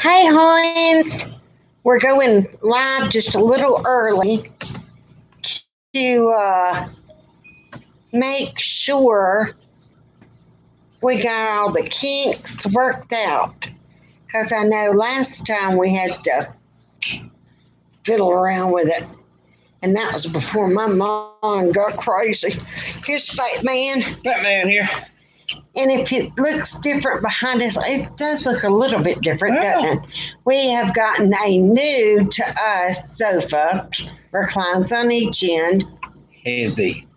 Hey, Hines. We're going live just a little early to make sure we got all the kinks worked out. Because I know last time we had to fiddle around with it, and that was before my mom got crazy. Here's Fatman. Fatman here. And if it looks different behind us, it does look a little bit different, doesn't it? We have gotten a new to us sofa, reclines on each end. Heavy.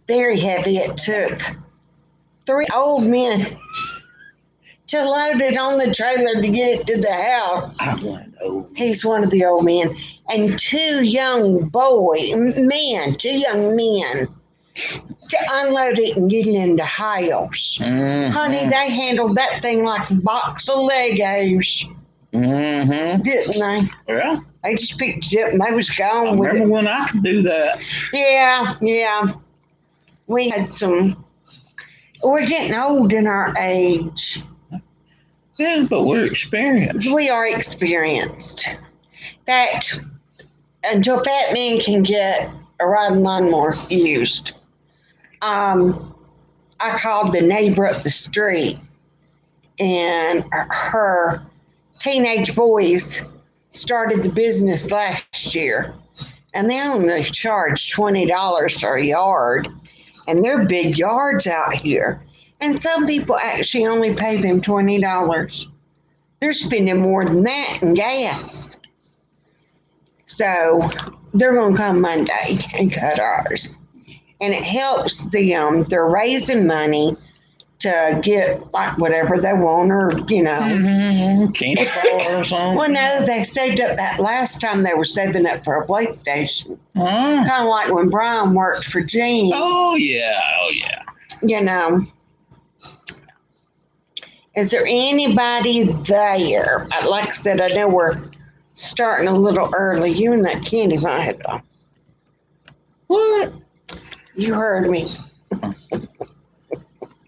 Very heavy. It took 3 old men to load it on the trailer to get it to the house. I'm one old. He's one of the old men. And 2 young men to unload it and get it in the house. Mm-hmm. Honey, they handled that thing like a box of Legos. Mm-hmm. Didn't they? Yeah. They just picked it up and they was gone I with remember it. when I could do that. Yeah. We had we're getting old in our age. Yeah, but we're experienced. We are experienced. That until Fatman can get a riding lawnmower used. I called the neighbor up the street, and her teenage boys started the business last year, and they only charge $20 for a yard, and they're big yards out here. And some people actually only pay them $20. They're spending more than that in gas. So they're going to come Monday and cut ours. And it helps them. They're raising money to get like whatever they want, or Mm-hmm. Candy bar or something. Well, no, they saved up that last time they were saving up for a PlayStation. Oh. Kind of like when Brian worked for Gene. Oh yeah. Is there anybody there? Like I said, I know we're starting a little early. You and that candy might have. What? You heard me.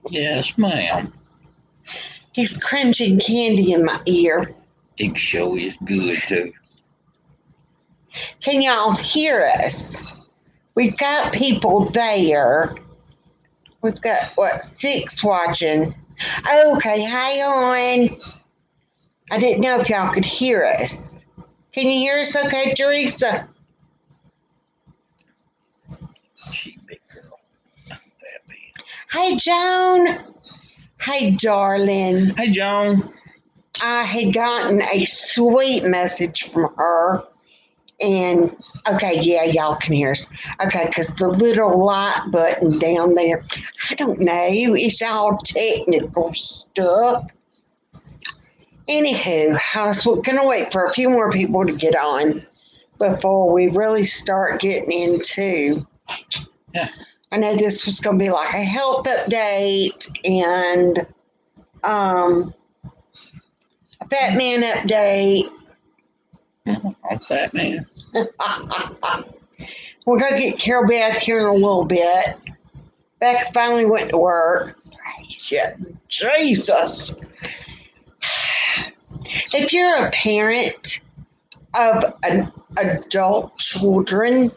Yes, ma'am. He's crunching candy in my ear. It show is good too. Can y'all hear us? We've got people there. We've got, 6 watching? Okay, hang on. I didn't know if y'all could hear us. Can you hear us okay, Teresa? She big girl. That big. Hey, Joan. Hey, darling. Hey, Joan. I had gotten a sweet message from her. And, okay, yeah, y'all can hear us. Okay, because the little light button down there, I don't know, it's all technical stuff. Anywho, I was going to wait for a few more people to get on before we really start getting into. Yeah. I know this was going to be like a health update and a Fatman update. I'm Fatman. We're going to get Carol Beth here in a little bit. Becca finally went to work. Jesus. If you're a parent of adult children,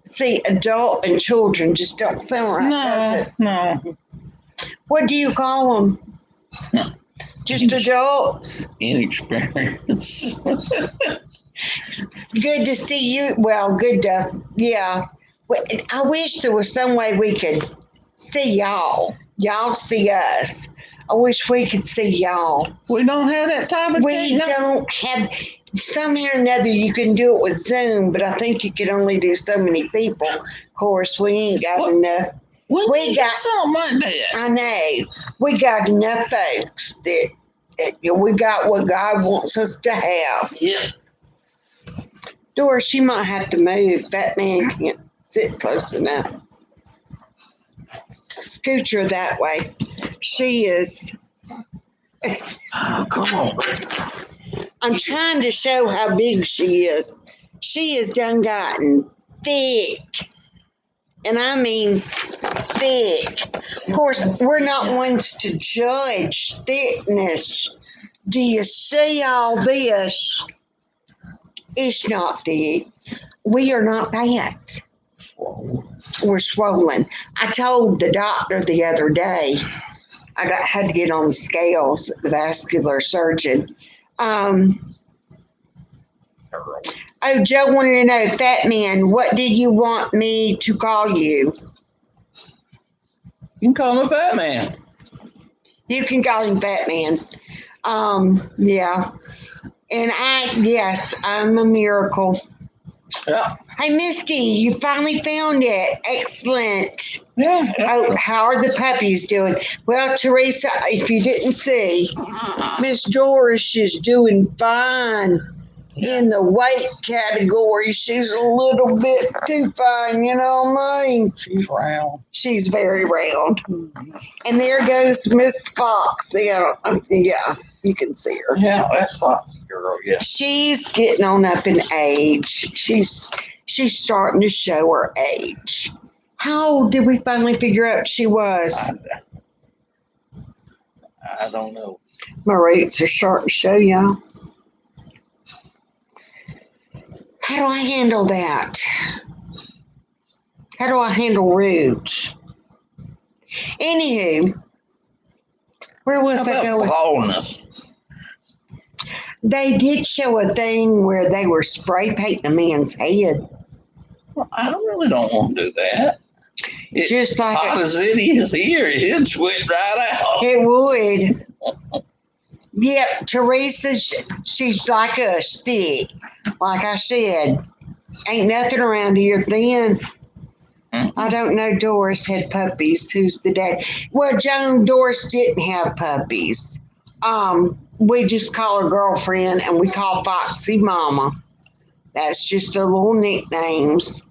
see, adult and children just don't sound right, does it? No. What do you call them? No. Just adults? Inexperienced. Good to see you. Well, good to, yeah. I wish there was some way we could see y'all. Y'all see us. I wish we could see y'all. We don't have that type of We don't have, somehow or another you can do it with Zoom, but I think you can only do so many people. Of course, we ain't got enough. We got something like that. I know. We got enough folks that we got what God wants us to have. Yeah. Doris, she might have to move. That man can't sit close enough. Scooch her that way. She is. Oh, come on. I'm trying to show how big she is. She has done gotten thick. And I mean thick. Of course, we're not ones to judge thickness. Do you see all this? It's not thick. We are not that. We're swollen. I told the doctor the other day, had to get on the scales, the vascular surgeon. Oh, Joe wanted to know, Fatman, what do you want me to call you? You can call him a fat man. You can call him Fatman. Yeah. And yes, I'm a miracle. Yeah. Hey, Misty, you finally found it. Excellent. Yeah. Oh, how are the puppies doing? Well, Teresa, if you didn't see, Miss Doris is doing fine in the weight category. She's a little bit too fine, you know what I mean? She's round. She's very round. And there goes Miss Fox. Yeah, you can see her. Yeah, that's Foxy girl. Yeah. She's getting on up in age. She's starting to show her age. How old did we finally figure out she was? I don't know. My rates are starting to show, y'all. How do I handle that? How do I handle roots? Anywho, where was I going? Baldness? They did show a thing where they were spray painting a man's head. Well, I really don't want to do that. Just like hot as it is here, it'd sweat right out. It would. Yeah, Teresa, she's like a stick. Like I said, ain't nothing around here thin. I don't know. Doris had puppies. Who's the dad? Well, Joan, Doris didn't have puppies. We just call her girlfriend, and we call Foxy Mama. That's just their little nicknames.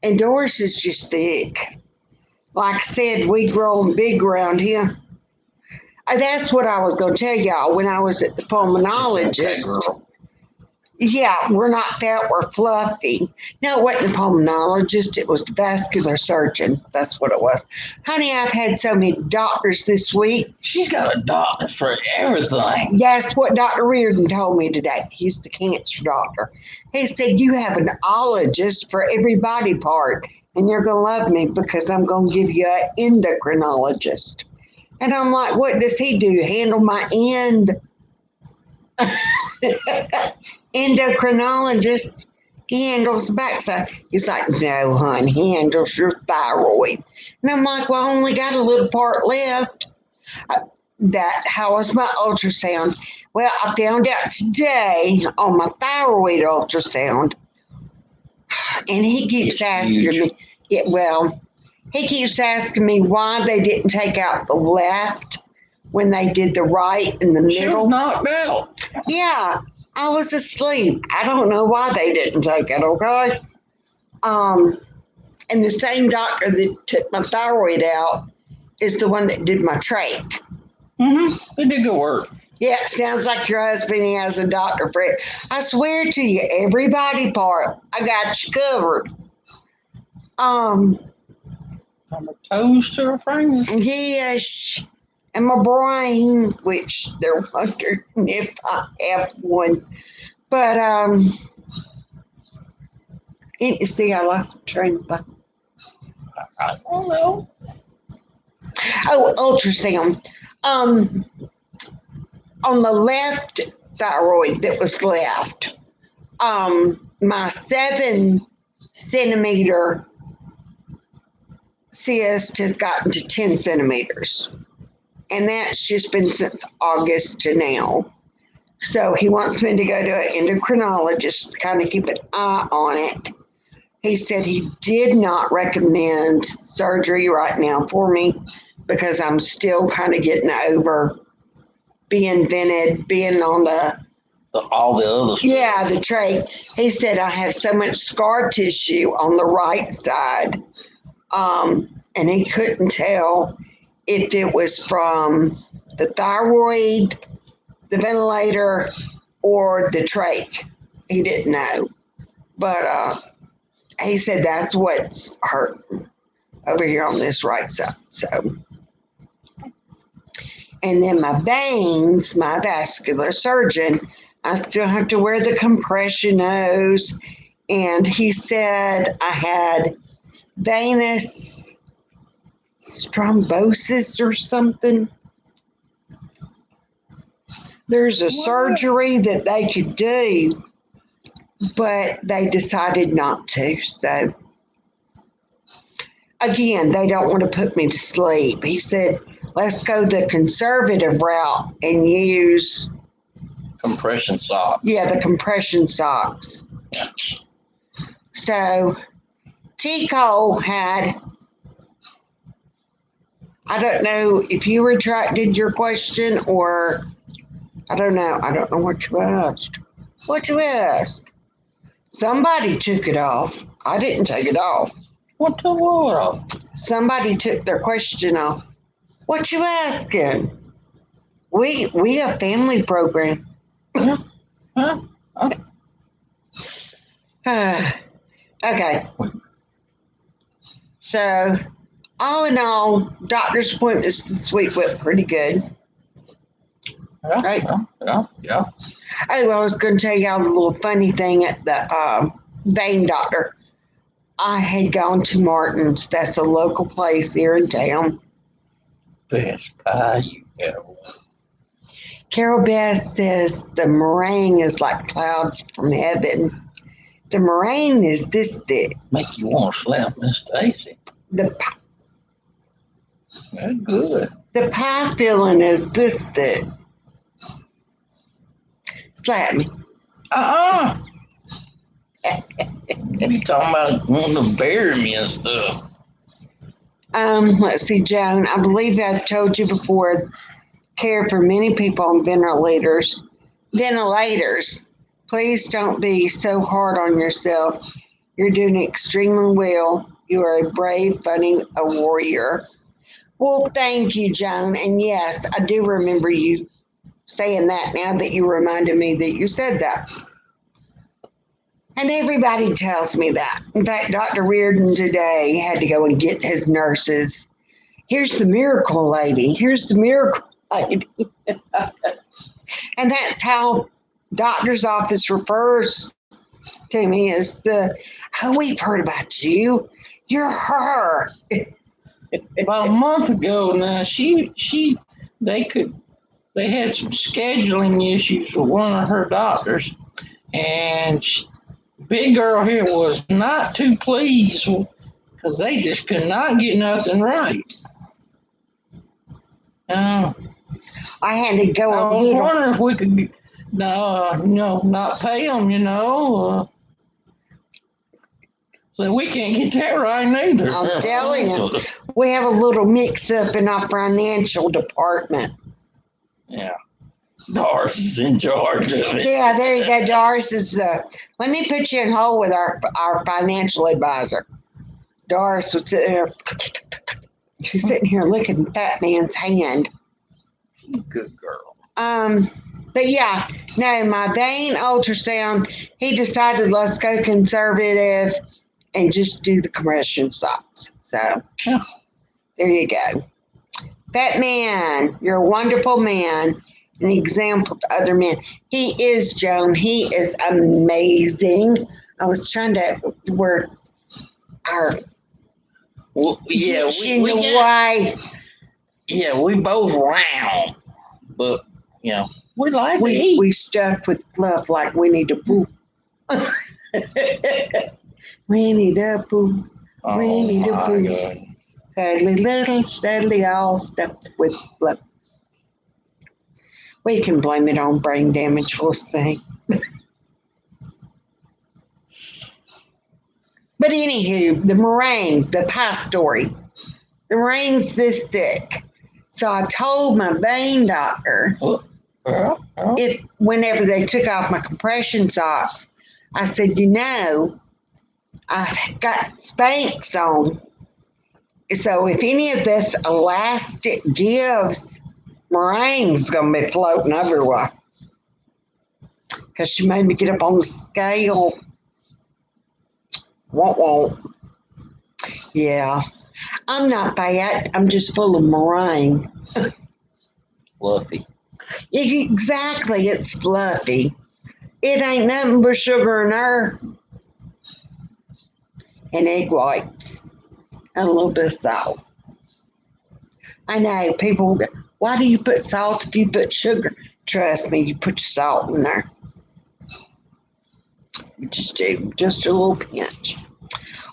And Doris is just thick. Like I said, we grow them big around here. That's what I was going to tell y'all when I was at the pulmonologist. Okay, Yeah, we're not fat, we're fluffy. No, it wasn't the pulmonologist, it was the vascular surgeon. That's what it was. Honey, I've had so many doctors this week. She's got a doctor for everything. That's what Dr. Reardon told me today. He's the cancer doctor. He said, you have an ologist for every body part, and you're going to love me because I'm going to give you an endocrinologist. And I'm like, what does he do? Handle my end? Endocrinologist, he handles the backside. He's like, no, hon, he handles your thyroid. And I'm like, well, I only got a little part left. How was my ultrasound? Well, I found out today on my thyroid ultrasound, and he keeps asking me, he keeps asking me why they didn't take out the left when they did the right in the She middle. was knocked out. Yeah, I was asleep. I don't know why they didn't take it, okay? And the same doctor that took my thyroid out is the one that did my trach. Mm-hmm. They did good work. Yeah, sounds like your husband, he has a doctor for it. I swear to you, every body part, I got you covered. From her toes to her fingers. Yes. And my brain, which they're wondering if I have one. But you see, I lost my train of thought. I don't know. Oh, ultrasound. On the left thyroid that was left, my 7 centimeter cyst has gotten to 10 centimeters. And that's just been since August to now. So he wants me to go to an endocrinologist, kind of keep an eye on it. He said he did not recommend surgery right now for me because I'm still kind of getting over being vented, being on all the other stuff. Yeah, the trach. He said I have so much scar tissue on the right side. And he couldn't tell if it was from the thyroid, the ventilator, or the trach. He didn't know. But he said that's what's hurting over here on this right side. So And then my veins, my vascular surgeon, I still have to wear the compression hose. And he said I had venous thrombosis or something. There's a surgery that they could do, but they decided not to. So, again, they don't want to put me to sleep. He said, let's go the conservative route and use, Compression socks. the compression socks. So, T. Cole had, I don't know if you retracted your question or, I don't know. I don't know what you asked. What you asked? Somebody took it off. I didn't take it off. What the world? Somebody took their question off. What you asking? We a family program. Huh? Okay. So, all in all, doctor's appointments this week went pretty good. Yeah, Right. yeah. Oh, I was going to tell y'all a little funny thing at the vein doctor. I had gone to Martin's. That's a local place here in town. Best pie you ever. Carol Beth says the meringue is like clouds from heaven. The meringue is this thick. Make you want to slap Miss Stacy. The That's good. the pie filling is this thick. Slap me. You talking about wanting to bury me and stuff. Let's see, Joan. I believe I've told you before. Care for many people on ventilators. Ventilators. Please don't be so hard on yourself. You're doing extremely well. You are a brave, funny, a warrior. Well, thank you, Joan. And yes, I do remember you saying that now that you reminded me that you said that. And everybody tells me that. In fact, Dr. Reardon today had to go and get his nurses. Here's the miracle lady. Here's the miracle lady. And that's how doctor's office refers to me as oh, we've heard about you. You're her. About a month ago now, they had some scheduling issues with one of her doctors, and big girl here was not too pleased because they just could not get nothing right. I had to go I a was little. wondering if we could, not pay them, so we can't get that right neither. I'm telling you, we have a little mix up in our financial department. Yeah. Doris is in charge of it. Yeah, there you go. Doris is. Let me put you in hold with our financial advisor. Doris was sitting there. She's sitting here licking Fat Man's hand. Good girl. But yeah, no, my vein ultrasound. He decided let's go conservative and just do the compression socks. So Yeah. there you go. Fat Man, you're a wonderful man. An example to other men. He is, Joan. He is amazing. I was trying to work our Well, yeah, we got, we both round, but we like to eat. we stuffed with fluff like Winnie the Pooh. Winnie the Pooh. Winnie the Pooh. Cuddly little, studly, all stuffed with fluff. We can blame it on brain damage, we'll say. But anywho, the meringue, the pie story. The meringue's this thick. So I told my vein doctor, if whenever they took off my compression socks, I said, I've got Spanx on. So if any of this elastic gives, meringue's going to be floating everywhere. Because she made me get up on the scale. Won't. Yeah. I'm not fat. I'm just full of meringue. fluffy. Exactly, it's fluffy. It ain't nothing but sugar and earth and egg whites and a little bit of salt. I know people go, why do you put salt if you put sugar? Trust me, you put your salt in there. You just do, just a little pinch.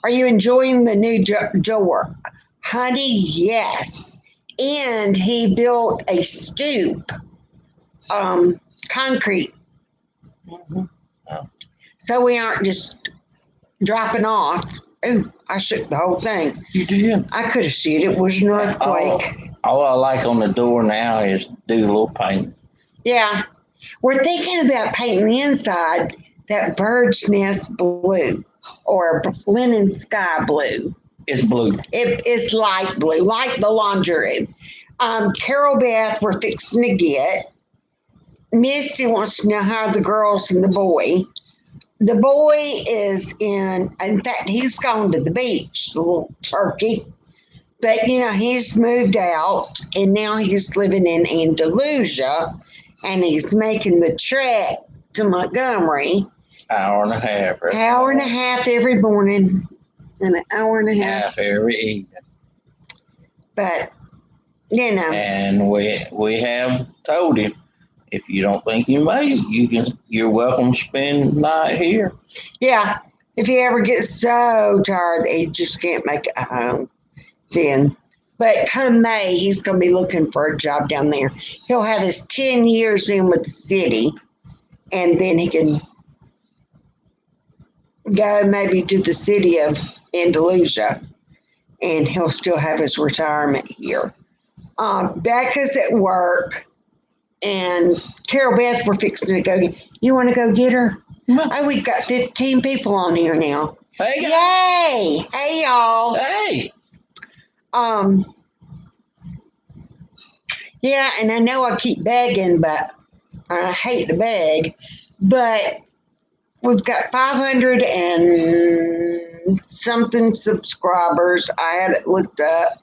Are you enjoying the new drawer? Honey, yes. And he built a stoop, concrete. Mm-hmm. Oh. So we aren't just dropping off. Ooh, I shook the whole thing. You did? I could have seen it was an earthquake. All I like on the door now is do a little paint. Yeah. We're thinking about painting the inside that bird's nest blue or linen sky blue. It's blue. It is light blue, like the laundry. Carol Beth, we're fixing to get. Misty wants to know how the girls and the boy. The boy is in fact, he's gone to the beach, the little turkey. But, he's moved out and now he's living in Andalusia and he's making the trek to Montgomery. Hour and a half. Right? Hour and a half every morning and an hour and a half every evening. But, And we have told him, if you don't think you made it, you're welcome to spend the night here. Yeah. If he ever gets so tired that he just can't make it home, then. But come May, he's going to be looking for a job down there. He'll have his 10 years in with the city, and then he can go maybe to the city of Andalusia, and he'll still have his retirement here. Becca's at work, and Carol Beth, we're fixing to go. You want to go get her? Oh, we've got 15 people on here now. Hey, yay! Hey, y'all. Hey. Yeah, and I know I keep begging, but I hate to beg, but we've got 500 and something subscribers. I had it looked up.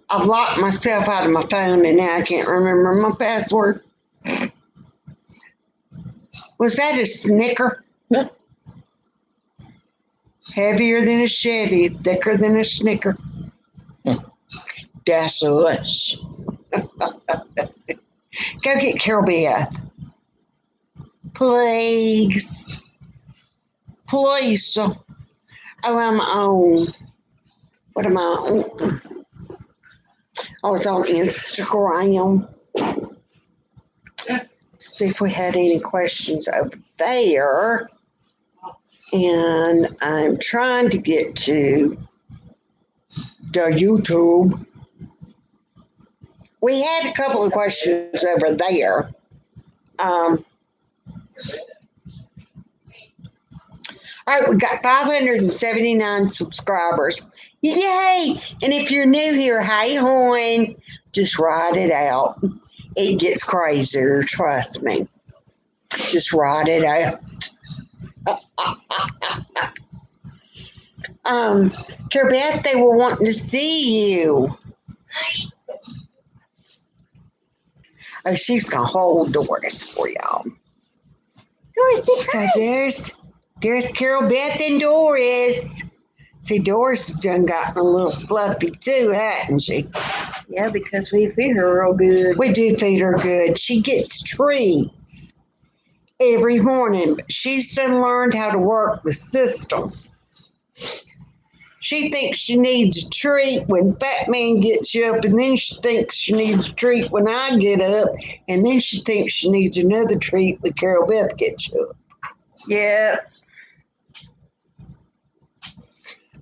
I've locked myself out of my phone and now I can't remember my password. Was that a Snicker? Yeah. Heavier than a Chevy, thicker than a Snicker. That's us. Go get Carol Beth. Please. Please. Oh, I'm on. What am I on? I was on Instagram. See if we had any questions over there. And I'm trying to get to the YouTube. We had a couple of questions over there. All right, we got 579 subscribers. Yay! And if you're new here, hey, hon, just write it out. It gets crazier, trust me. Just write it out. Carol Beth, they were wanting to see you. Oh, she's gonna hold Doris for y'all. Doris, so there's Carol Beth and Doris. See, Doris has done gotten a little fluffy too, hasn't she? Yeah, because we feed her real good. We do feed her good. She gets treats every morning. She's done learned how to work the system. She thinks she needs a treat when Fatman gets you up, and then she thinks she needs a treat when I get up, and then she thinks she needs another treat when Carol Beth gets you up. Yeah.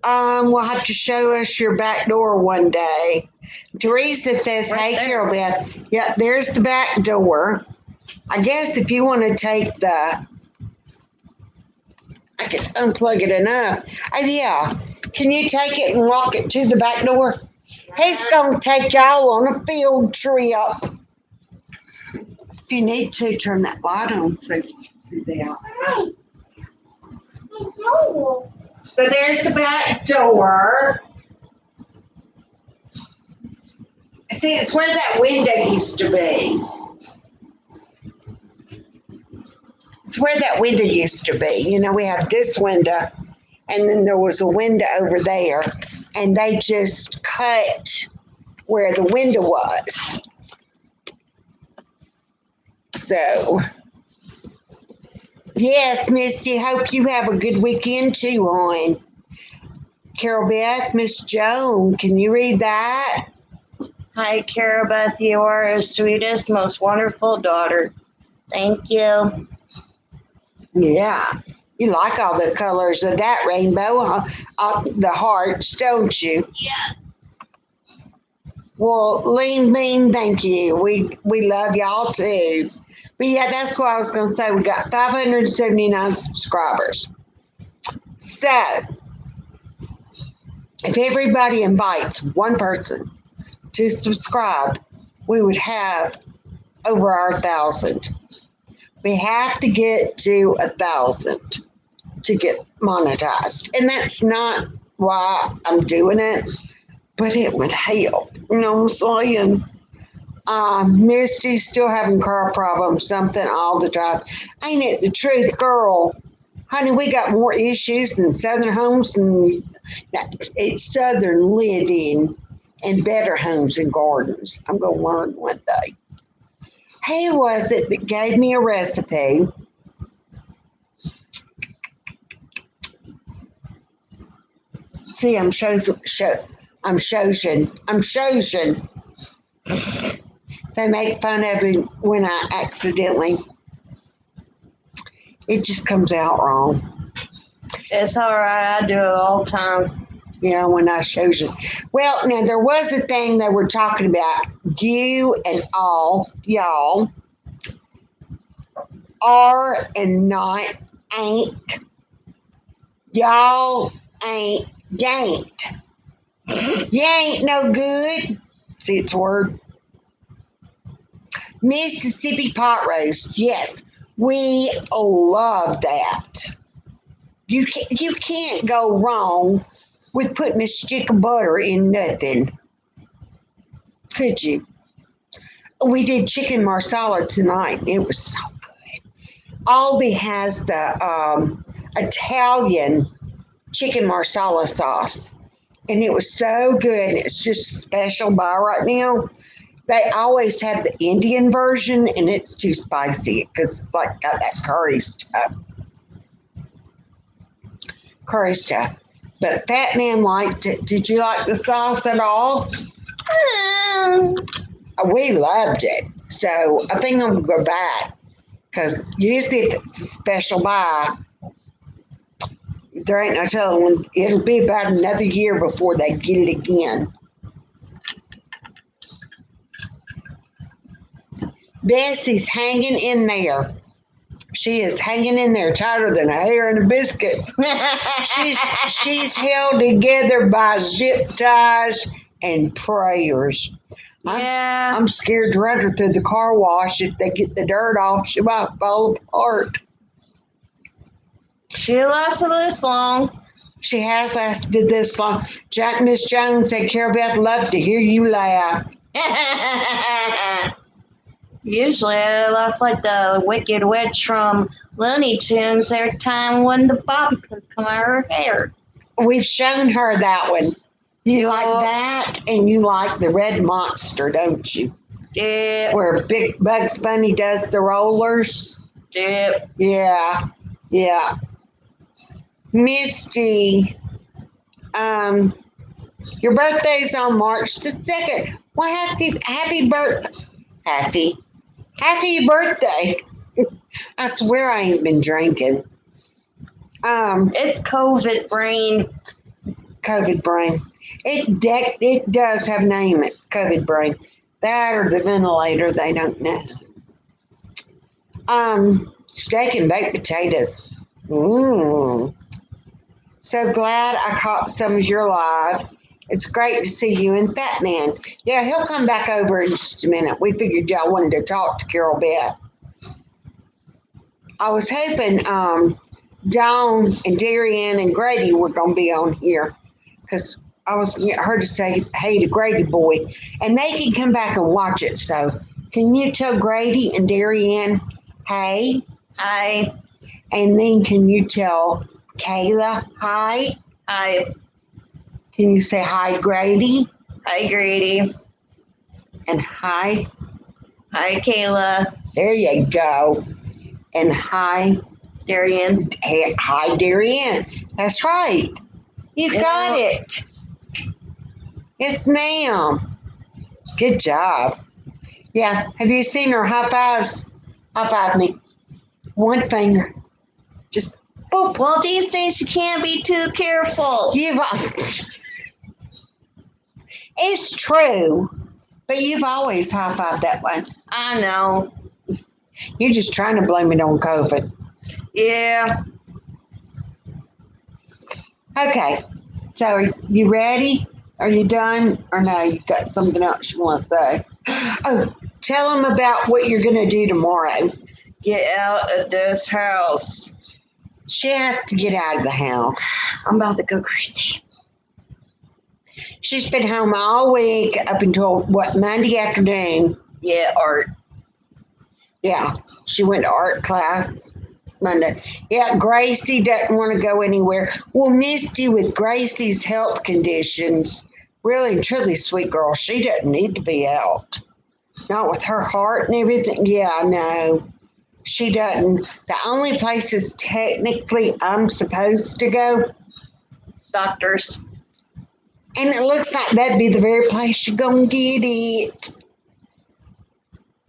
We'll have to show us your back door one day. Teresa says, Right hey, there. Carol Beth. Yeah, there's the back door. I guess if you want to take I can unplug it enough. Oh, yeah. Can you take it and walk it to the back door? He's going to take y'all on a field trip. If you need to, turn that light on so you can see the outside. So there's the back door. See, it's where that window used to be. It's where that window used to be. You know, we have this window, and then there was a window over there, and they just cut where the window was. So, yes, Misty, hope you have a good weekend too on. Carol Beth, Miss Joan, can you read that? Hi, Carol Beth. You are the sweetest, most wonderful daughter. Thank you. Yeah. You like all the colors of that rainbow, huh? The hearts, don't you? Yeah. Well, Lean Bean, thank you. We love y'all too. But yeah, that's what I was going to say. We got 579 subscribers. So, if everybody invites one person to subscribe, we would have over our 1,000. We have to get to 1,000 to get monetized. And that's not why I'm doing it, but it would help. You know what I'm saying? Misty's still having car problems, something all the time. Ain't it the truth, girl? Honey, we got more issues than Southern Homes and it's Southern Living and Better Homes and Gardens. I'm going to learn one day. Who was it that gave me a recipe? See, I'm chosen. They make fun of me when I accidentally. It just comes out wrong. It's all right. I do it all the time. Yeah, when I shows you. Well, now there was a thing they were talking about. You and all y'all are and not ain't. Y'all ain't yanked. You ain't no good. See, it's a word. Mississippi pot roast. Yes, we love that. You can't go wrong with putting a stick of butter in nothing. Could you? We did chicken marsala tonight. It was so good. Aldi has the Italian chicken marsala sauce, and it was so good. It's just a special buy right now. They always have the Indian version, and it's too spicy because it's like got that curry stuff. But Fat Man liked it. Did you like the sauce at all? We loved it. So I think I'm going to go back because usually if it's a special buy, there ain't no telling when it'll be about another year before they get it again. Bessie's hanging in there. She is hanging in there tighter than a hair in a biscuit. she's held together by zip ties and prayers. Yeah. I'm scared to run her through the car wash. If they get the dirt off, she might fall apart. She lasted this long. She has lasted this long. Miss Jones said, Carol Beth, love to hear you laugh. Usually I laugh like the Wicked Witch from Looney Tunes every time when the bobby pins come out of her hair. We've shown her that one. You like that, and you like the Red Monster, don't you? Dip. Where Big Bugs Bunny does the rollers. Dip. Yeah. Misty, your birthday's on March the 2nd. Well, happy birthday. I swear I ain't been drinking. It's COVID brain. COVID brain. It does have a name. It's COVID brain. That or the ventilator, they don't know. Steak and baked potatoes. So glad I caught some of your live. It's great to see you and Fat Man. Yeah, he'll come back over in just a minute. We figured y'all wanted to talk to Carol Beth. I was hoping Dawn and Darian and Grady were going to be on here because I was going to get her to say hey to Grady boy, and they can come back and watch it. So, can you tell Grady and Darianne, hey? Hi. And then can you tell Kayla, hi? Hi. Can you say hi, Grady? Hi, Grady. And hi? Hi, Kayla. There you go. And hi, Darian. hey, hi, Darianne. That's right. You got it. Yes, ma'am. Good job. Yeah. Have you seen her high fives? High five me. One finger. Just boop. Well, these days you can't be too careful. It's true, but you've always high fived that way. I know. You're just trying to blame it on COVID. Yeah. Okay. So are you ready? Are you done? Or no, you got something else you want to say? Oh, tell them about what you're going to do tomorrow. Get out of this house. She has to get out of the house. I'm about to go crazy. She's been home all week up until what, Monday afternoon. Yeah, art. Yeah, she went to art class Monday. Yeah, Gracie doesn't want to go anywhere. Well, Misty, with Gracie's health conditions, really and truly, sweet girl, she doesn't need to be out. Not with her heart and everything. Yeah, no, she doesn't. The only places technically I'm supposed to go, Doctors. and it looks like that'd be the very place you're going to get it.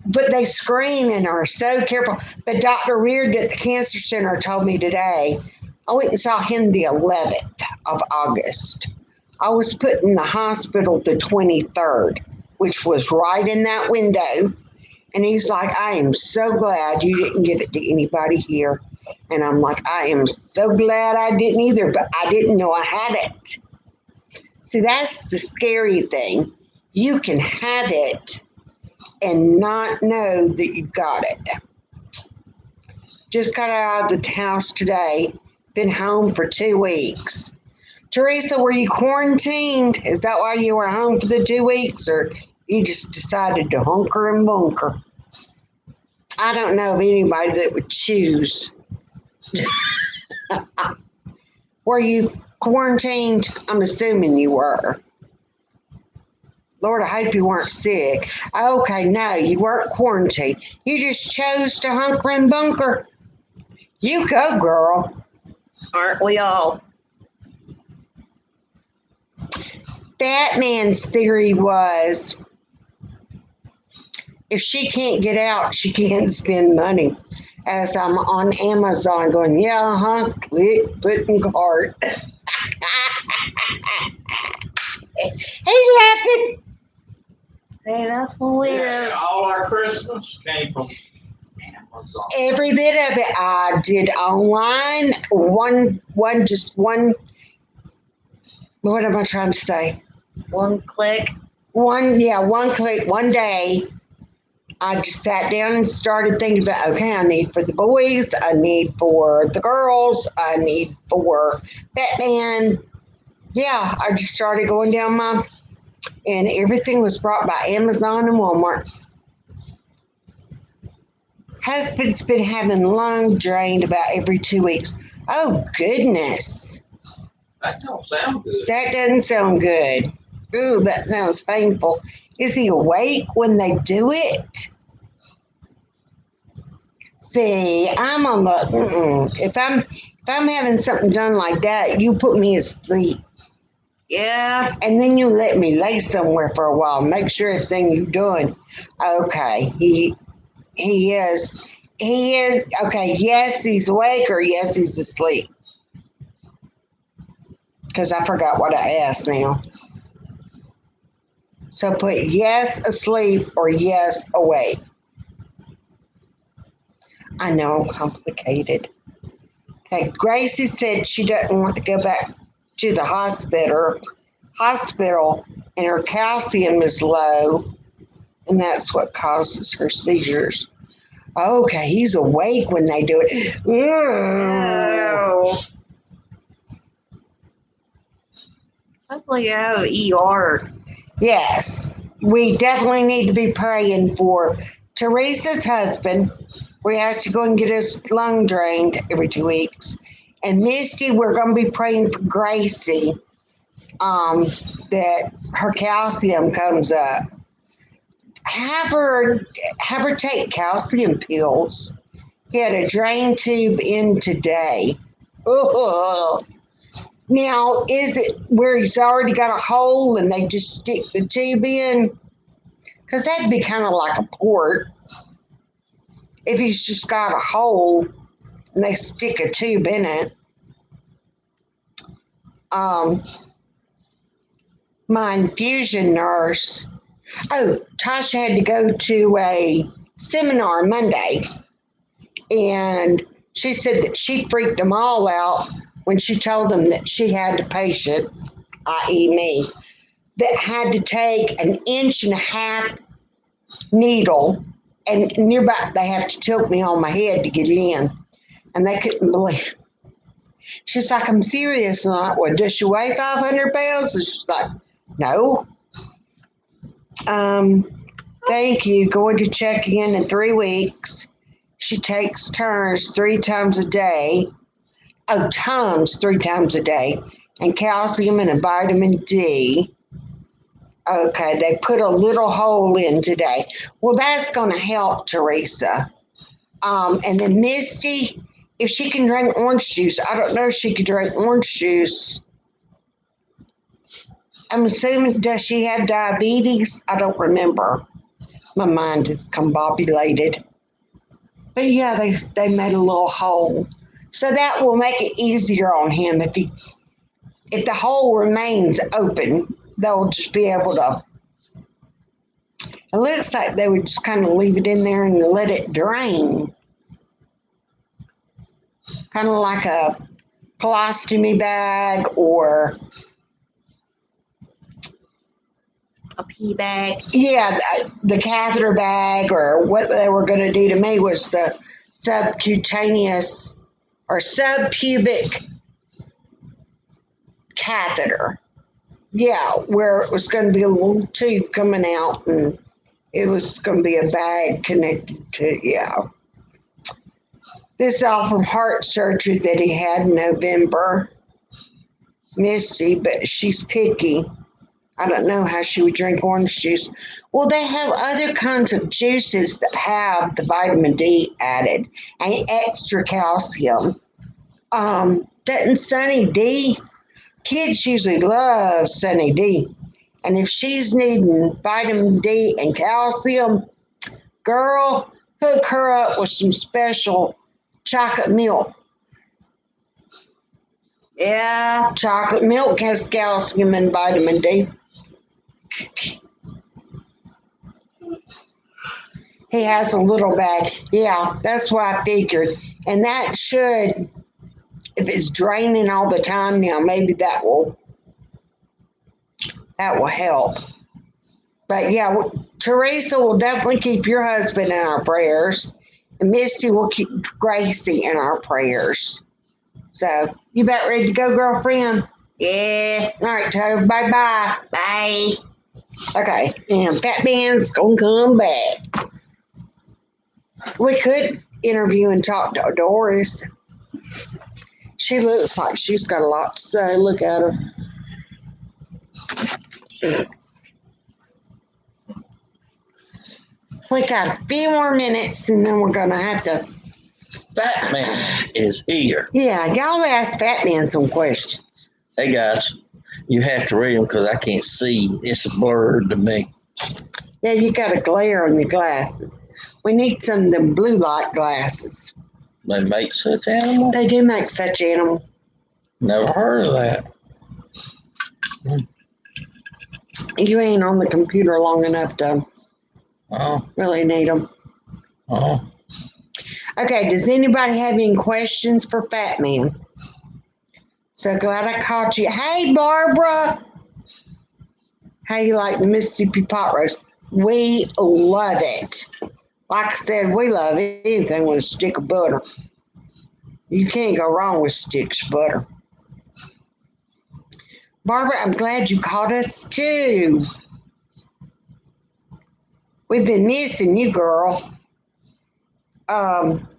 But they screen and are so careful. But Dr. Reard at the cancer center told me today, I went and saw him the 11th of August. I was put in the hospital the 23rd, which was right in that window. And he's like, I am so glad you didn't give it to anybody here. And I'm like, I am so glad I didn't either, but I didn't know I had it. See, that's the scary thing. You can have it and not know that you got it. Just got out of the house today. Been home for 2 weeks. Teresa, were you quarantined? Is that why you were home for the 2 weeks, or you just decided to hunker and bunker? I don't know of anybody that would choose. Were you quarantined? I'm assuming you were. Lord, I hope you weren't sick. Okay, no, you weren't quarantined. You just chose to hunker and bunker. You go, girl. Aren't we all? Batman's theory was if she can't get out, she can't spend money. As I'm on Amazon going, yeah, click, put in cart. He's laughing. Hey, that's when we All our Christmas came from Amazon. Every bit of it I did online. Just one. What am I trying to say? one click. One click, one day. I just sat down and started thinking about, okay, I need for the boys, I need for the girls, I need for Batman. Yeah, I just started going down and everything was brought by Amazon and Walmart. Husband's been having lung drained about every 2 weeks. Oh, goodness. That don't sound good. That doesn't sound good. Ooh, that sounds painful. Is he awake when they do it? See, I'm on the. If I'm having something done like that, you put me asleep, Yeah. and then you let me lay somewhere for a while. Make sure everything you're doing. Okay, he is. He is okay. Yes, he's awake, or yes, he's asleep. Because I forgot what I asked now. So put yes asleep or yes awake. I know I'm complicated. Okay, Gracie said she doesn't want to go back to the hospital, and her calcium is low, and that's what causes her seizures. Okay, he's awake when they do it. Oh. Hopefully, you have ER. Yes, we definitely need to be praying for Teresa's husband. We has to go and get his lung drained every 2 weeks. And Misty, we're going to be praying for Gracie, that her calcium comes up. Have her take calcium pills. He had a drain tube in today. Ugh. Now, is it where he's already got a hole and they just stick the tube in? Because that'd be kind of like a port. If he's just got a hole and they stick a tube in it. My infusion nurse, Tasha had to go to a seminar Monday, and she said that she freaked them all out when she told them that she had a patient, i.e., me, that had to take an 1.5 inch needle, and nearby they have to tilt me on my head to get in, and they couldn't believe it. She's like, I'm serious. And I'm like, well, does she weigh 500 pounds? And she's like, no. Thank you. Going to check in 3 weeks. She takes turns 3 times a day. Oh, Tums 3 times a day. And calcium and a vitamin D. Okay, they put a little hole in today. Well, that's going to help Teresa. And then Misty, if she can drink orange juice, I don't know if she could drink orange juice. I'm assuming, does she have diabetes? I don't remember. My mind is combobulated. But yeah, they made a little hole. So that will make it easier on him. If the hole remains open, they'll just be able to. It looks like they would just kind of leave it in there and let it drain. Kind of like a colostomy bag or A pee bag. yeah, the catheter bag, or what they were going to do to me was the subcutaneous or subpubic catheter. Yeah, where it was going to be a little tube coming out and it was going to be a bag connected to, yeah. This is all from heart surgery that he had in November. Misty, but she's picky. I don't know how she would drink orange juice. Well, they have other kinds of juices that have the vitamin D added and extra calcium. Doesn't Sunny D? Kids usually love Sunny D. And if she's needing vitamin D and calcium, girl, hook her up with some special chocolate milk. Yeah. Chocolate milk has calcium and vitamin D. He has a little bag. Yeah, that's what I figured. And that should, if it's draining all the time now, maybe that will help. But yeah, Teresa will definitely keep your husband in our prayers. And Misty will keep Gracie in our prayers. So you about ready to go, girlfriend? Yeah. All right, Toe. Bye-bye. Bye. Okay, and Fat Man's gonna come back. We could interview and talk to Doris. She looks like she's got a lot to say. Look at her. We got a few more minutes and then we're gonna have to. Batman is here. Yeah, y'all ask Fat Man some questions. Hey guys, you have to read them because I can't see. It's blurred to me. Yeah, you got a glare on your glasses. We need some of them blue light glasses. They make such animals? They do make such animals. Never heard of that. You ain't on the computer long enough to really need them. Oh. Okay, does anybody have any questions for Fat Man? So glad I caught you. Hey, Barbara. How you like the Mississippi pot roast? We love it. Like I said, we love anything with a stick of butter. You can't go wrong with sticks of butter. Barbara, I'm glad you caught us too. We've been missing you, girl.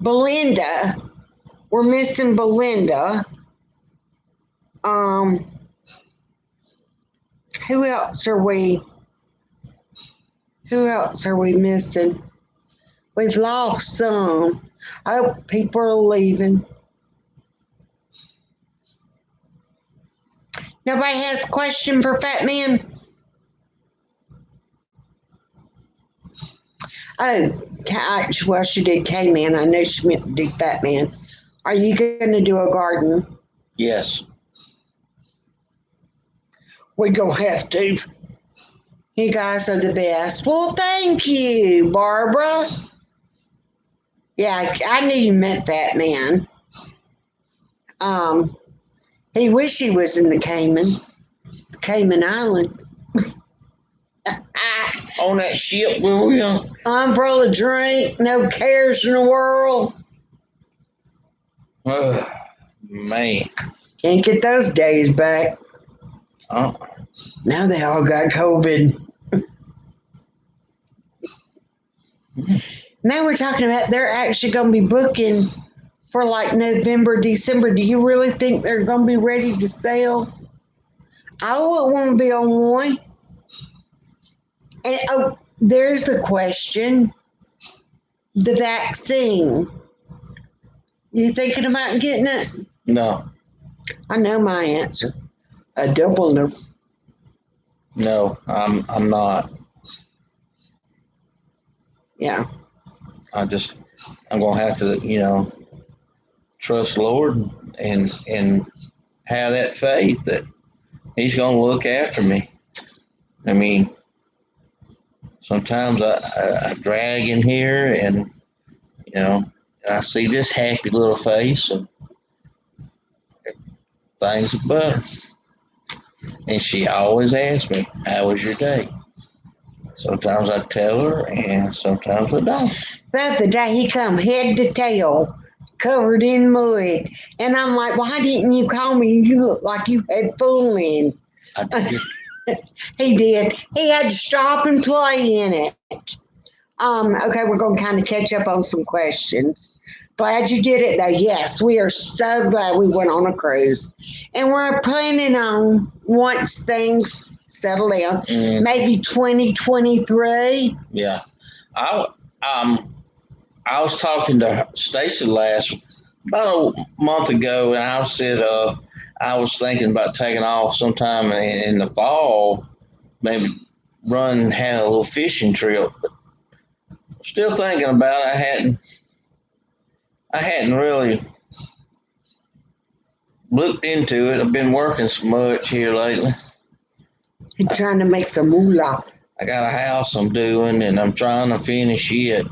Belinda, we're missing Belinda. Um, who else are we? Who else are we missing? We've lost some. Oh, people are leaving. Nobody has a question for Fat Man? Oh, well, she did K Man. I know she meant to do Fat Man. Are you going to do a garden? Yes. We're going to have to. You guys are the best. Well, thank you, Barbara. Yeah, I knew you meant Fat Man. Um, he wish he was in the Cayman Islands. On that ship where we are. Umbrella drink, no cares in the world. Oh, man. Can't get those days back. Oh. Now they all got COVID. Now we're talking about they're actually going to be booking for like November, December. Do you really think they're going to be ready to sail? I wouldn't want to be on one. And oh, there's the question: the vaccine. You thinking about getting it? No. I know my answer. A double no. No, I'm not. Yeah. I'm gonna have to, trust Lord and have that faith that He's gonna look after me. I mean, sometimes I drag in here and I see this happy little face and things are better. And she always asks me, "How was your day?" Sometimes I tell her, and sometimes I don't. The other day he come head to tail, covered in mud, and I'm like, "Why didn't you call me? You look like you had full in." I did. He did. He had to stop and play in it. Okay, we're going to kind of catch up on some questions. Glad you did it though. Yes, we are so glad we went on a cruise. And we're planning on, once things settle down, maybe 2023. Yeah. I I was talking to Stacy about a month ago, and I said I was thinking about taking off sometime in the fall, maybe had a little fishing trip. But still thinking about it. I hadn't really looked into it. I've been working so much here lately. You're trying to make some moolah. I got a house I'm doing, and I'm trying to finish it.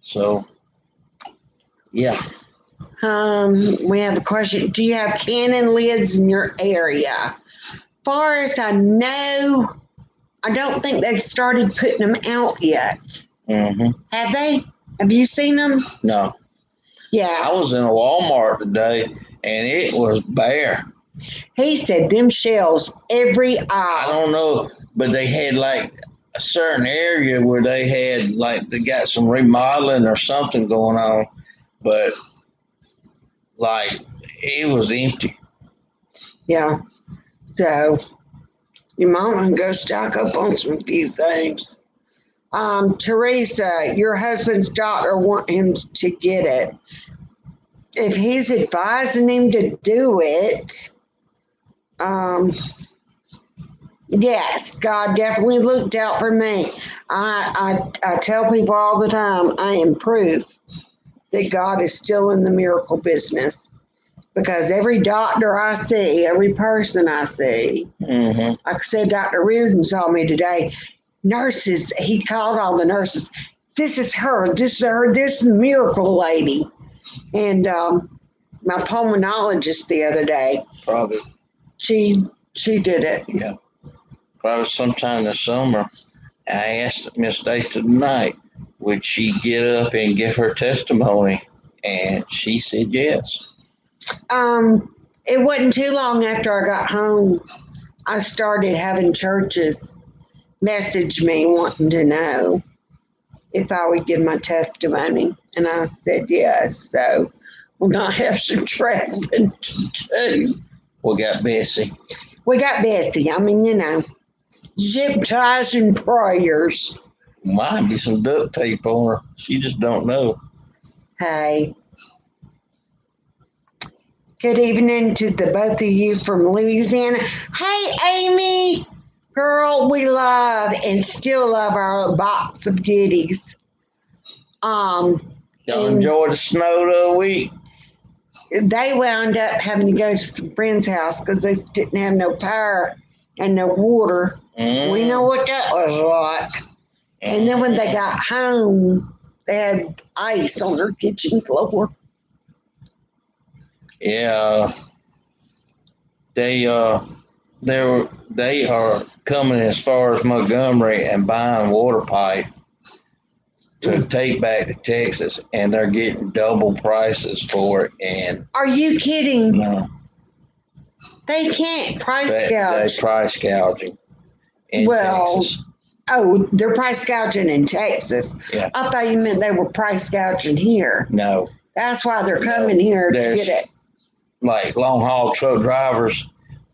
So, yeah. We have a question. Do you have cannon lids in your area? Far as I know, I don't think they've started putting them out yet. Mm-hmm. Have they? Have you seen them? No. Yeah. I was in a Walmart today, and it was bare. He said them shells every aisle. I don't know, but they had like a certain area where they got some remodeling or something going on, but like it was empty. Yeah. So your mama can go stock up on some few things. Teresa, your husband's doctor want him to get it. If he's advising him to do it, yes, God definitely looked out for me. I tell people all the time, I am proof that God is still in the miracle business. Because every doctor I see, every person I see, like I said, Dr. Reardon saw me today. Nurses, he called all the nurses. This is her. This is her. This is the miracle lady. And my pulmonologist the other day, Probably. She did it. Yeah. Probably sometime this summer. I asked Miss Stacy tonight, would she get up and give her testimony? And she said yes. it wasn't too long after I got home, I started having churches message me wanting to know if I would give my testimony. And I said yes. So we're going to have some traveling to do. We got Bessie. We got Bessie. I mean, zip ties and prayers. Might be some duct tape on her. She just don't know. Hey. Good evening to the both of you from Louisiana. Hey, Amy. Girl, we love and still love our box of goodies. Y'all And enjoy the snow the other week. they wound up having to go to some friend's house because they didn't have no power and no water. We know what that was like. And then when they got home, they had ice on their kitchen floor. Yeah, they are coming as far as Montgomery and buying water pipe to take back to Texas, and they're getting double prices for it. And Are you kidding? no, They can't price they gouge. price gouging in Well, Texas. Oh, they're price gouging in Texas. Yeah. I thought you meant they were price gouging here. No, That's why they're coming here to there's- get it. like long haul truck drivers,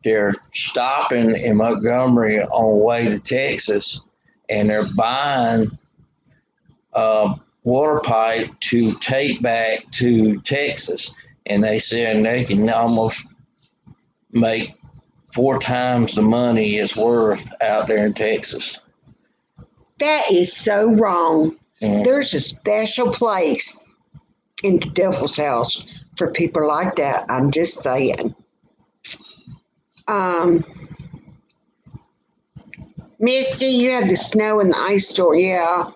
they're stopping in Montgomery on the way to Texas, and they're buying water pipe to take back to Texas, and they said they can almost make 4 times the money it's worth out there in Texas. That is so wrong. Mhm. There's a special place in the devil's house for people like that. I'm just saying. Misty, you had the snow and the ice storm. Yeah.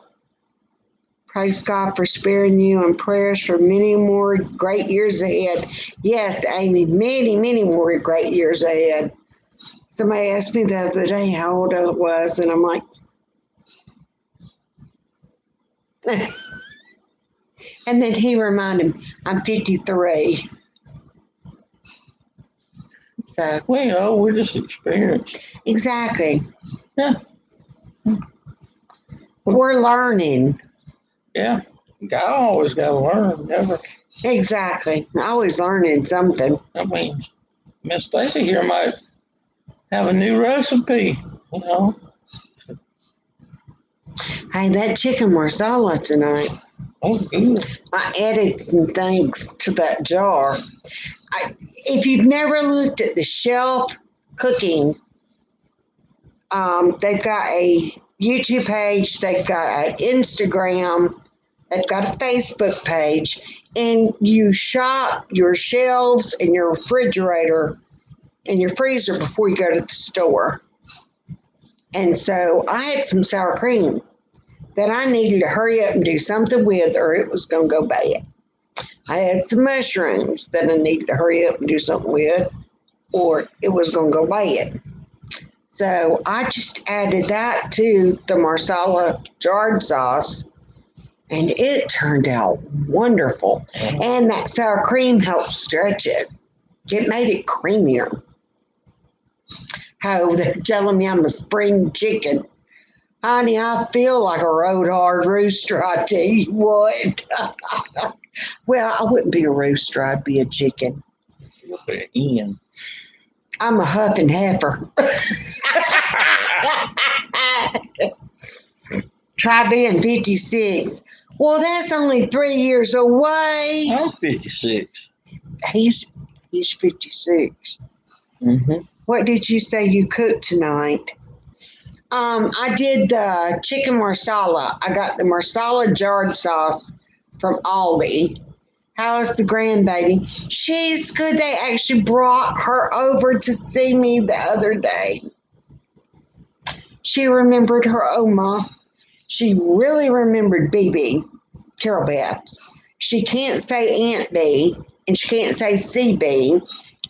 Praise God for sparing you and prayers for many more great years ahead. Yes, Amy, many, many more great years ahead. Somebody asked me the other day how old I was, and I'm like, and then he reminded me, I'm 53. So, Well, we're just experienced. exactly. Yeah. We're learning. Yeah. God always got to learn. Never. Exactly. Always learning something. I mean, Miss Stacy here might have a new recipe. Hey, that chicken marsala tonight. Oh, good. I added some things to that jar. If you've never looked at the shelf cooking, they've got a YouTube page, they've got an Instagram, they've got a Facebook page, and you shop your shelves and your refrigerator and your freezer before you go to the store. And so I had some sour cream that I needed to hurry up and do something with, or it was going to go bad. I had some mushrooms that I needed to hurry up and do something with, or it was going to go bad. So I just added that to the marsala jarred sauce, and it turned out wonderful. And that sour cream helped stretch it. It made it creamier. Oh, they're telling me I'm a spring chicken. Honey, I feel like a road hard rooster, I tell you what. Well, I wouldn't be a rooster, I'd be a chicken. You'll be in. I'm a huff and heifer. Try being 56. Well, that's only 3 years away. I'm 56. He's 56. Mm-hmm. What did you say you cooked tonight? I did the chicken marsala. I got the marsala jarred sauce from Aldi. How's the grandbaby? She's good. They actually brought her over to see me the other day. She remembered her Oma. She really remembered BB, Carol Beth. She can't say Aunt B, and she can't say CB.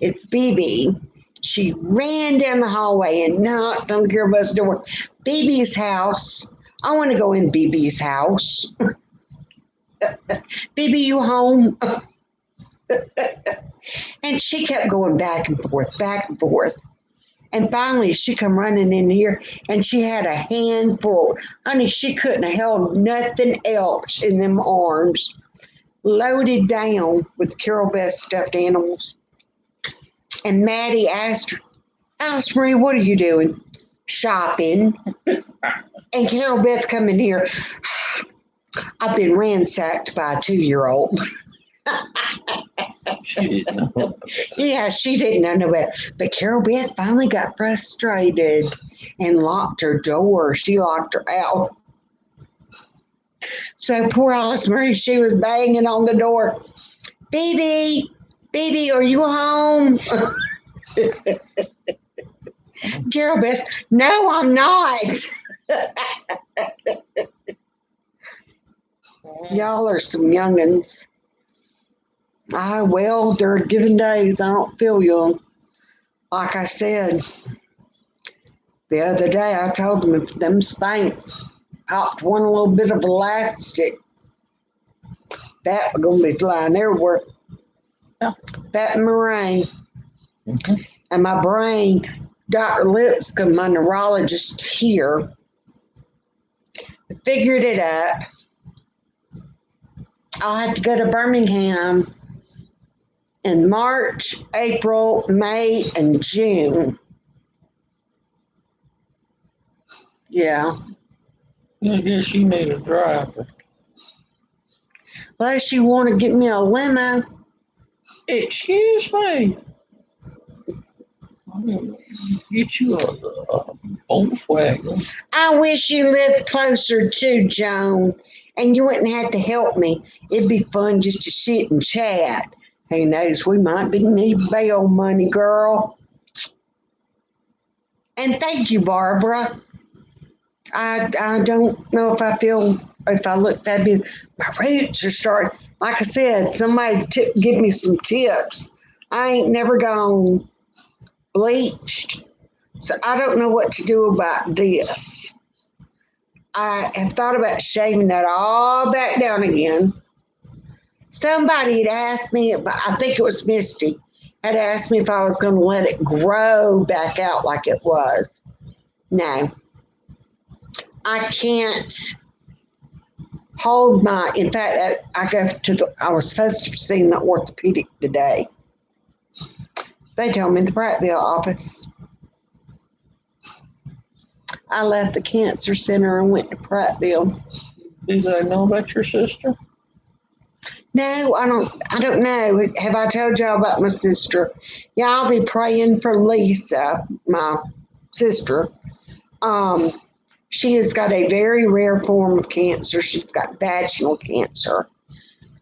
It's BB. She ran down the hallway and knocked on Carol Beth's door. BB's house. I want to go in BB's house. BB, you home? And she kept going back and forth, back and forth. And finally, she come running in here, and she had a handful. Honey, she couldn't have held nothing else in them arms, loaded down with Carol Beth stuffed animals. And Maddie asked her, Alice Marie, what are you doing? Shopping. And Carol Beth come in here. I've been ransacked by a 2-year-old. She didn't know. Yeah, she didn't know no better. But Carol Beth finally got frustrated and locked her door. She locked her out. So poor Alice Marie, she was banging on the door. Baby, baby, are you home? Carol Beth, no, I'm not. Y'all are some youngins. Well, there are given days I don't feel young. Like I said the other day, I told them if them Spanx popped one little bit of elastic, that was going to be flying everywhere. Yeah. That and my brain. Mm-hmm. And my brain, Dr. Lipscomb, my neurologist here, figured it up. I'll have to go to Birmingham in March, April, May, and June. Yeah. I guess you need a driver. Unless you want to get me a limo. Excuse me. I'm gonna get you a Volkswagen. I wish you lived closer to Joan and you wouldn't have to help me. It'd be fun just to sit and chat. Who knows, we might be need bail money, girl. And thank you, Barbara. I don't know if I look that big. My roots are starting. Like I said, somebody give me some tips. I ain't never gone bleached, so I don't know what to do about this. I have thought about shaving that all back down again. Somebody had asked me, I think it was Misty, had asked me if I was going to let it grow back out like it was. No, I can't hold my. In fact, I was supposed to see the orthopedic today. They told me in the Prattville office. I left the cancer center and went to Prattville. Do they know about your sister? No, I don't know. Have I told y'all about my sister? Yeah, I'll be praying for Lisa, my sister. She has got a very rare form of cancer. She's got vaginal cancer.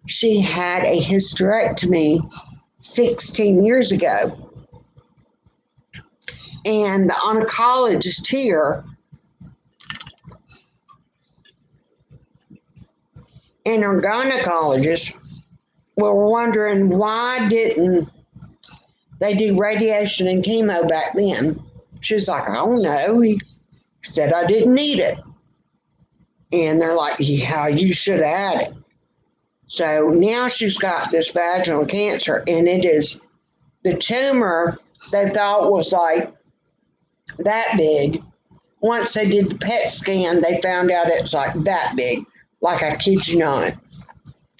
She had a hysterectomy 16 years ago. And the oncologist here and her gynecologist were wondering why didn't they do radiation and chemo back then. She was like, I don't know. He said I didn't need it. And they're like, yeah, you should have had it. So now she's got this vaginal cancer, and it is the tumor they thought was like that big. Once they did the PET scan, they found out it's like that big, like I kid you not.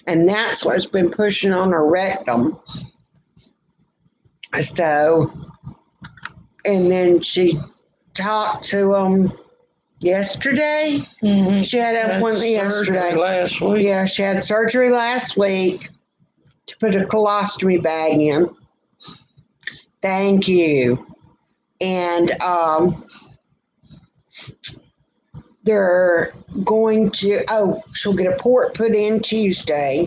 And that's what's been pushing on her rectum. So, and then she talked to them yesterday. Mm-hmm. She had an appointment yesterday. Last week. Yeah, she had surgery last week to put a colostomy bag in. Thank you. And they're going to, she'll get a port put in Tuesday.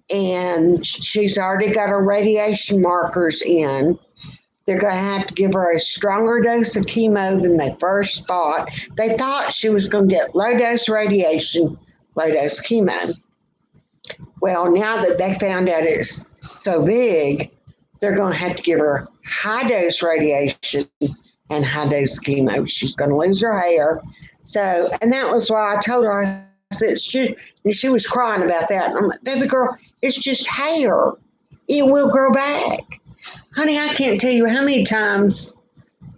And she's already got her radiation markers in. They're going to have to give her a stronger dose of chemo than they first thought. They thought she was going to get low dose radiation, low dose chemo. Well, now that they found out it's so big, they're going to have to give her high dose radiation and high dose chemo. She's going to lose her hair. So, and that was why I told her, I said, she was crying about that. And I'm like, baby girl, it's just hair. it will grow back. Honey, I can't tell you how many times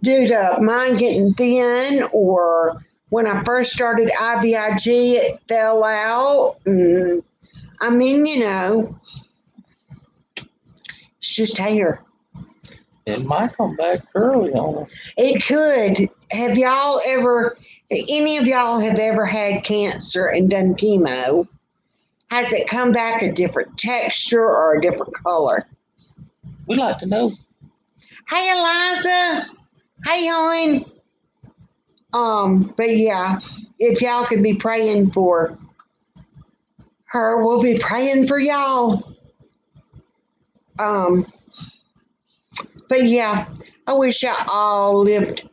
due to mine getting thin or when I first started IVIG, it fell out. And, I mean, it's just hair. It might come back early on her. It could. Any of y'all have ever had cancer and done chemo? Has it come back a different texture or a different color? We'd like to know. Hey, Eliza. Hey, hon. But yeah, if y'all could be praying for her, we'll be praying for y'all. But yeah, I wish y'all all lived.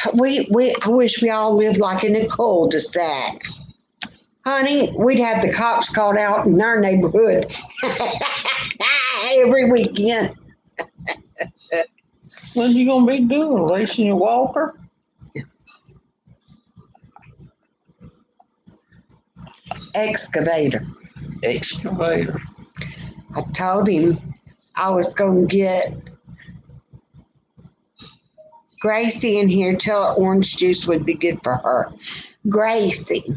I wish we all lived like in a cul-de-sac. Honey, we'd have the cops called out in our neighborhood every weekend. What you gonna be doing? Racing your walker? Excavator. Excavator. I told him I was going to get Gracie in here, tell her orange juice would be good for her. Gracie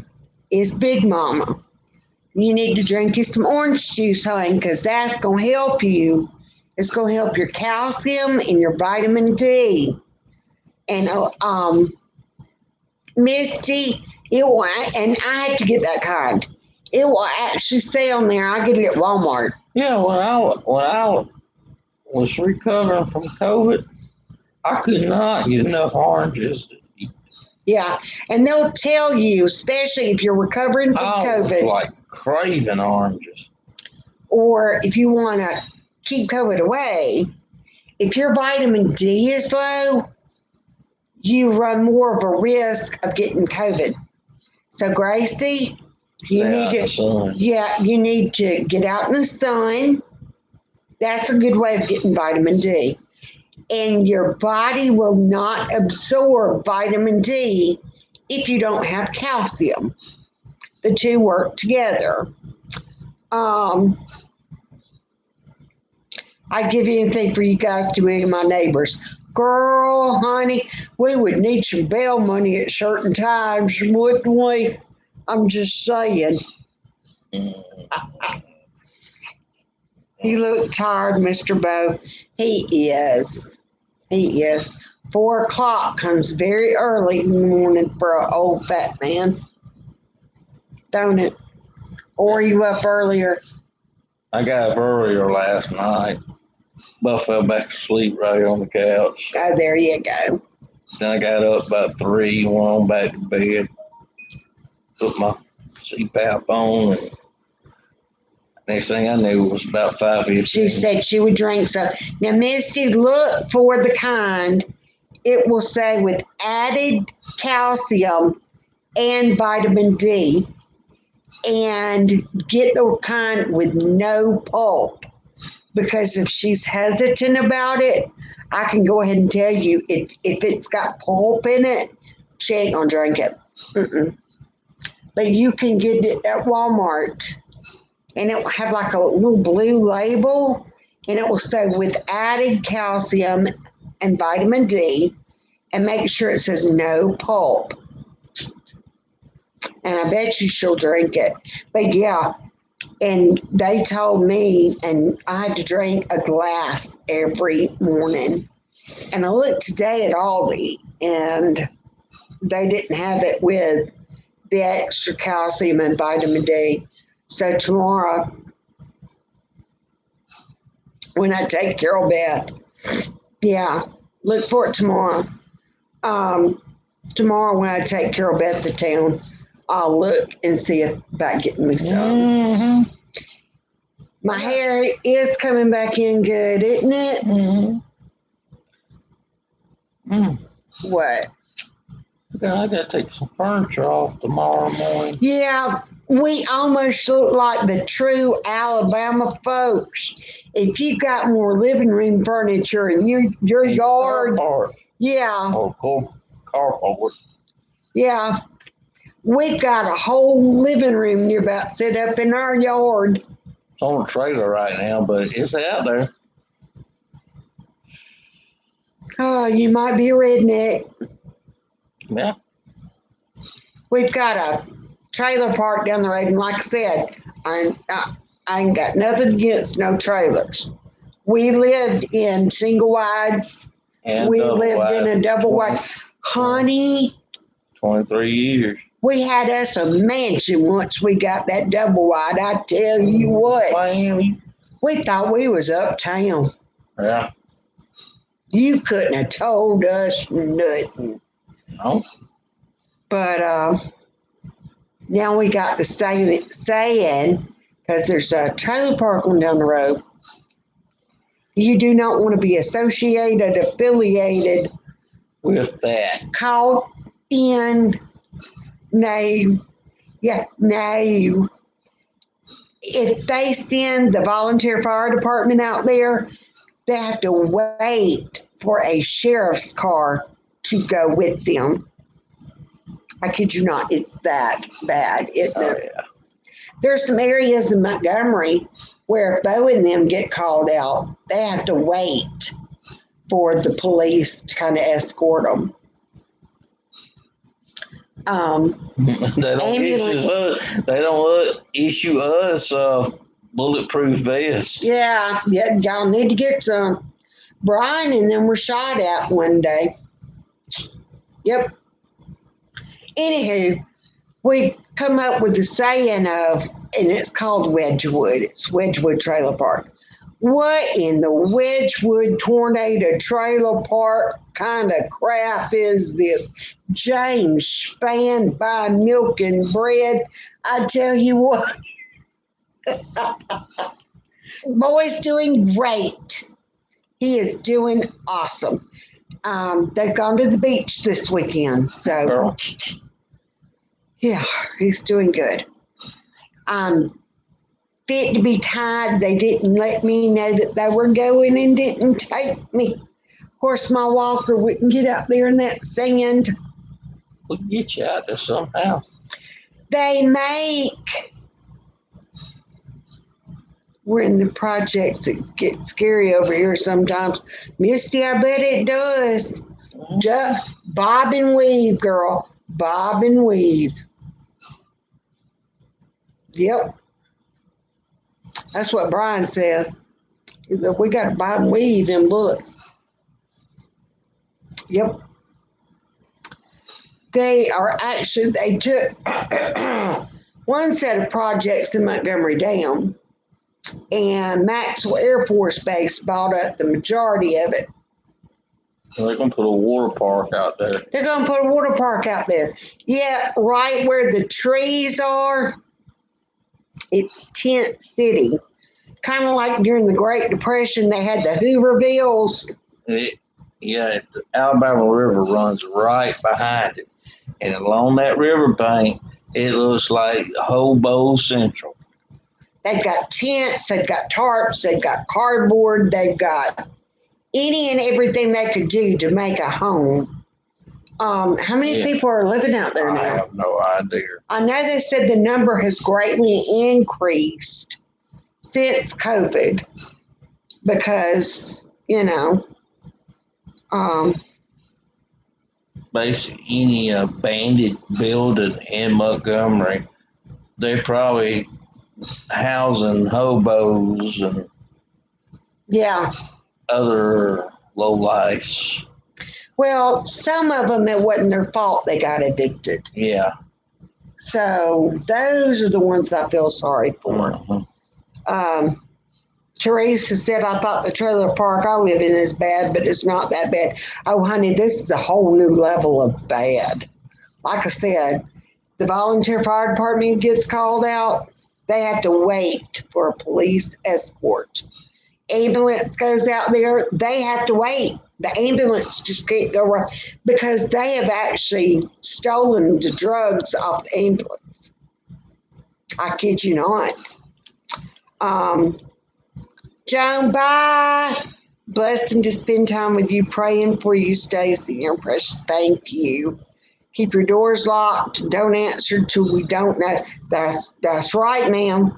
is Big Mama. You need to drink you some orange juice, honey, because that's going to help you. It's going to help your calcium and your vitamin D. And Misty, and I have to get that kind. It will actually say on there. I get it at Walmart. Yeah, when I was recovering from COVID, I could not get enough oranges to eat. Yeah, and they'll tell you, especially if you're recovering from I was COVID, like craving oranges. or if you want to keep COVID away, if your vitamin D is low, you run more of a risk of getting COVID. So, Gracie, you Stay need out in the sun. you need to get out in the sun. That's a good way of getting vitamin D. And your body will not absorb vitamin D if you don't have calcium. The two work together. I'd give anything for you guys to be my neighbors. Girl, honey, we would need some bail money at certain times, wouldn't we? I'm just saying. You look tired, Mr. Bo. He is. He is. 4 o'clock comes very early in the morning for an old fat man. Don't it? Or are you up earlier? I got up earlier last night, but I fell back to sleep right on the couch. Oh, there you go. Then I got up about 3, went on back to bed, put my CPAP on, and next thing I knew it was about 5:15. She said she would drink some. Now, Misty, look for the kind. It will say with added calcium and vitamin D, and get the kind with no pulp. Because if she's hesitant about it, I can go ahead and tell you if it's got pulp in it, she ain't gonna drink it. Mm-mm. But you can get it at Walmart, and it will have like a little blue label, and it will say with added calcium and vitamin D, and make sure it says no pulp. And I bet you she'll drink it. But yeah, and they told me, and I had to drink a glass every morning. And I looked today at Aldi, and they didn't have it with the extra calcium and vitamin D. So tomorrow, when I take Carol Beth, yeah, look for it tomorrow. Tomorrow when I take Carol Beth to town, I'll look and see about getting me some. Mm-hmm. My hair is coming back in good, isn't it? Mm-hmm. What? I got to take some furniture off tomorrow morning. Yeah, we almost look like the true Alabama folks. If you got more living room furniture in your yard, yeah, or carport. Yeah, we've got a whole living room near about set up in our yard. It's on a trailer right now, but it's out there. Oh, you might be a redneck. Yeah. We've got a trailer park down the road, and like I said, I ain't got nothing against no trailers. We lived in single wides. And We double lived in wide a double for wide. Honey, 23 years. we had us a mansion once we got that double wide. I tell you what, Miami. we thought we was uptown. Yeah. You couldn't have told us nothing. No. But now we got the saying, because there's a trailer park on down the road. You do not want to be affiliated With that. called in name. Yeah, no. If they send the volunteer fire department out there, they have to wait for a sheriff's car to go with them. I kid you not, it's that bad. Oh, yeah. There's some areas in Montgomery where if Bo and them get called out, they have to wait for the police to kind of escort them. They don't issue us bulletproof vests. Yeah, y'all need to get some. Brian and them were shot at one day. Yep. Anywho, we come up with the saying of, and it's called Wedgwood. It's Wedgwood Trailer Park. What in the Wedgwood Tornado Trailer Park kind of crap is this? James Spann buying milk and bread. I tell you what, boy's doing great. He is doing awesome. They've gone to the beach this weekend, so Girl. yeah, he's doing good. Fit to be tied. They didn't let me know that they were going and didn't take me. Of course, my walker wouldn't get out there in that sand. We'll get you out there somehow. They make, we're in the projects, it gets scary over here sometimes. Misty, I bet it does. Just bob and weave, girl. Bob and weave. Yep. That's what Brian says. We got to bob and weave them bullets. Yep. They took one set of projects in Montgomery down, and Maxwell Air Force Base bought up the majority of it. So they're going to put a water park out there. They're going to put a water park out there. Yeah, right where the trees are, it's Tent City. Kind of like during the Great Depression, they had the Hoovervilles. Yeah, the Alabama River runs right behind it. And along that riverbank, it looks like Hobo Central. They've got tents, they've got tarps, they've got cardboard, they've got any and everything they could do to make a home. How many people are living out there now? I have no idea. I know they said the number has greatly increased since COVID because, Basically, any abandoned building in Montgomery, they're probably housing hobos and yeah. other lowlifes. Well, some of them, it wasn't their fault they got evicted. Yeah. So those are the ones I feel sorry for. Mm-hmm. Teresa said, I thought the trailer park I live in is bad, but it's not that bad. Oh, honey, this is a whole new level of bad. Like I said, the volunteer fire department gets called out, they have to wait for a police escort. Ambulance goes out there, they have to wait. The ambulance just can't go around because they have actually stolen the drugs off the ambulance. I kid you not. Joan, bye. Blessing to spend time with you, praying for you, Stacy. And Precious, thank you. Keep your doors locked. Don't answer till we don't know. That's right, ma'am.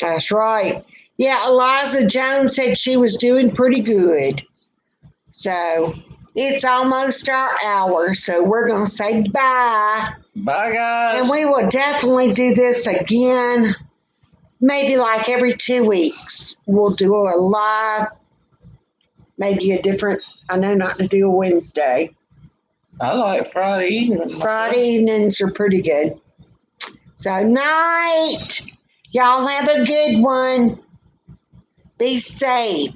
That's right. Yeah, Eliza Jones said she was doing pretty good. So it's almost our hour, so we're going to say bye. Bye, And guys. we will definitely do this again, maybe like every 2 weeks. We'll do a live, maybe a different, I know not to do a Wednesday. I like Friday evening. myself. Friday evenings are pretty good. So, night. Y'all have a good one. Be safe.